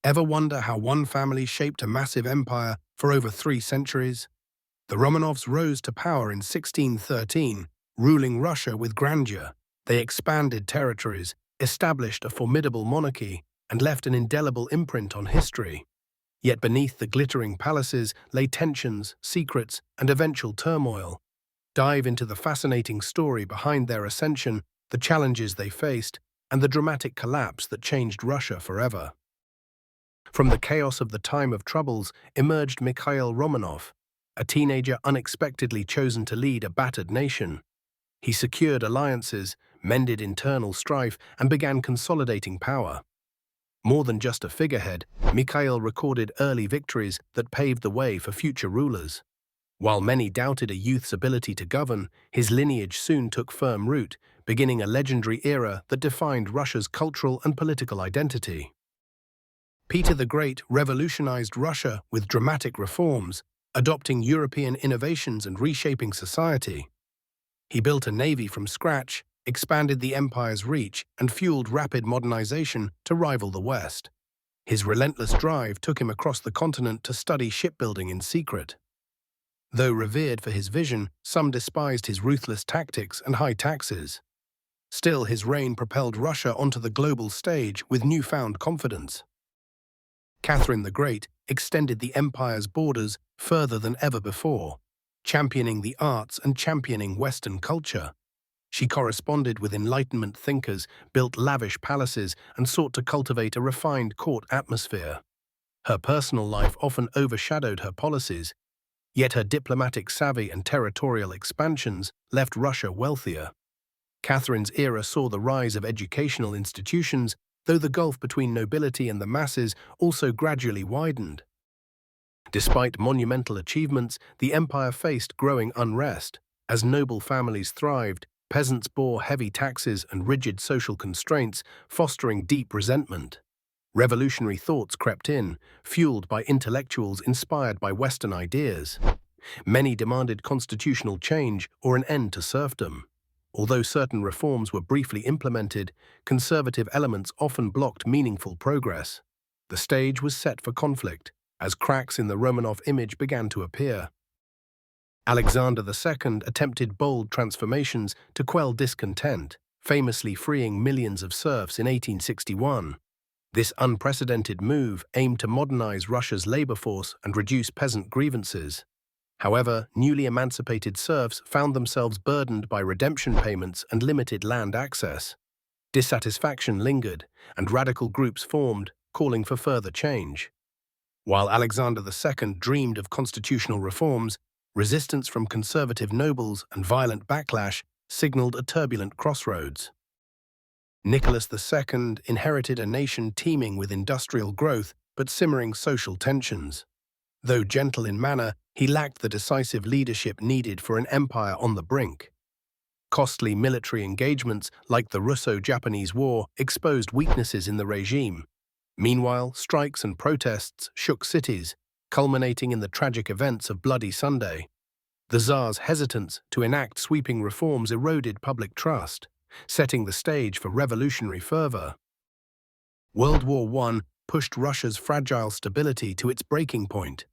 Ever wonder how one family shaped a massive empire for over 3 centuries? The Romanovs rose to power in 1613, ruling Russia with grandeur. They expanded territories, established a formidable monarchy, and left an indelible imprint on history. Yet beneath the glittering palaces lay tensions, secrets, and eventual turmoil. Dive into the fascinating story behind their ascension, the challenges they faced, and the dramatic collapse that changed Russia forever. From the chaos of the time of troubles emerged Mikhail Romanov, a teenager unexpectedly chosen to lead a battered nation. He secured alliances, mended internal strife, and began consolidating power. More than just a figurehead, Mikhail recorded early victories that paved the way for future rulers. While many doubted a youth's ability to govern, his lineage soon took firm root, beginning a legendary era that defined Russia's cultural and political identity. Peter the Great revolutionized Russia with dramatic reforms, adopting European innovations and reshaping society. He built a navy from scratch, expanded the empire's reach, and fueled rapid modernization to rival the West. His relentless drive took him across the continent to study shipbuilding in secret. Though revered for his vision, some despised his ruthless tactics and high taxes. Still, his reign propelled Russia onto the global stage with newfound confidence. Catherine the Great extended the empire's borders further than ever before, championing the arts and championing Western culture. She corresponded with Enlightenment thinkers, built lavish palaces, and sought to cultivate a refined court atmosphere. Her personal life often overshadowed her policies, yet her diplomatic savvy and territorial expansions left Russia wealthier. Catherine's era saw the rise of educational institutions, though the gulf between nobility and the masses also gradually widened. Despite monumental achievements, the empire faced growing unrest. As noble families thrived, peasants bore heavy taxes and rigid social constraints, fostering deep resentment. Revolutionary thoughts crept in, fueled by intellectuals inspired by Western ideas. Many demanded constitutional change or an end to serfdom. Although certain reforms were briefly implemented, conservative elements often blocked meaningful progress. The stage was set for conflict, as cracks in the Romanov image began to appear. Alexander II attempted bold transformations to quell discontent, famously freeing millions of serfs in 1861. This unprecedented move aimed to modernize Russia's labor force and reduce peasant grievances. However, newly emancipated serfs found themselves burdened by redemption payments and limited land access. Dissatisfaction lingered, and radical groups formed, calling for further change. While Alexander II dreamed of constitutional reforms, resistance from conservative nobles and violent backlash signaled a turbulent crossroads. Nicholas II inherited a nation teeming with industrial growth but simmering social tensions. Though gentle in manner, he lacked the decisive leadership needed for an empire on the brink. Costly military engagements, like the Russo-Japanese War, exposed weaknesses in the regime. Meanwhile, strikes and protests shook cities, culminating in the tragic events of Bloody Sunday. The Tsar's hesitance to enact sweeping reforms eroded public trust, setting the stage for revolutionary fervor. World War I pushed Russia's fragile stability to its breaking point.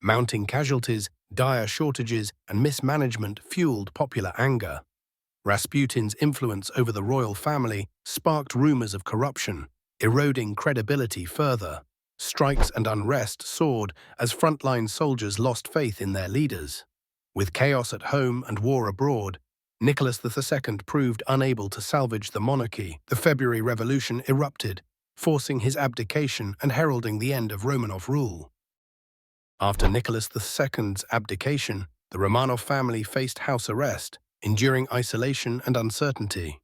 Mounting casualties, dire shortages, and mismanagement fueled popular anger. Rasputin's influence over the royal family sparked rumors of corruption, eroding credibility further. Strikes and unrest soared as frontline soldiers lost faith in their leaders. With chaos at home and war abroad, Nicholas II proved unable to salvage the monarchy. The February Revolution erupted, forcing his abdication and heralding the end of Romanov rule. After Nicholas II's abdication, the Romanov family faced house arrest, enduring isolation and uncertainty.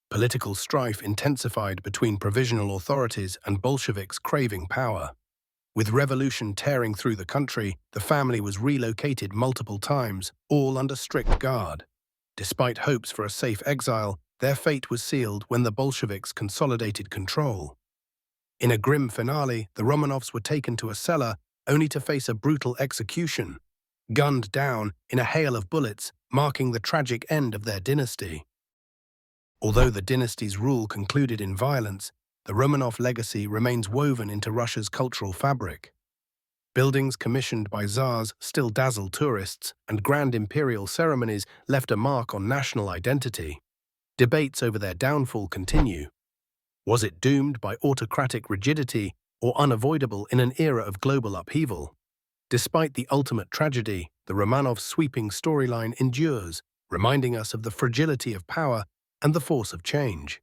Political strife intensified between provisional authorities and Bolsheviks craving power. With revolution tearing through the country, the family was relocated multiple times, all under strict guard. Despite hopes for a safe exile, their fate was sealed when the Bolsheviks consolidated control. In a grim finale, the Romanovs were taken to a cellar only to face a brutal execution, gunned down in a hail of bullets, marking the tragic end of their dynasty. Although the dynasty's rule concluded in violence, the Romanov legacy remains woven into Russia's cultural fabric. Buildings commissioned by Tsars still dazzle tourists, and grand imperial ceremonies left a mark on national identity. Debates over their downfall continue. Was it doomed by autocratic rigidity or unavoidable in an era of global upheaval? Despite the ultimate tragedy, the Romanovs' sweeping storyline endures, reminding us of the fragility of power and the force of change.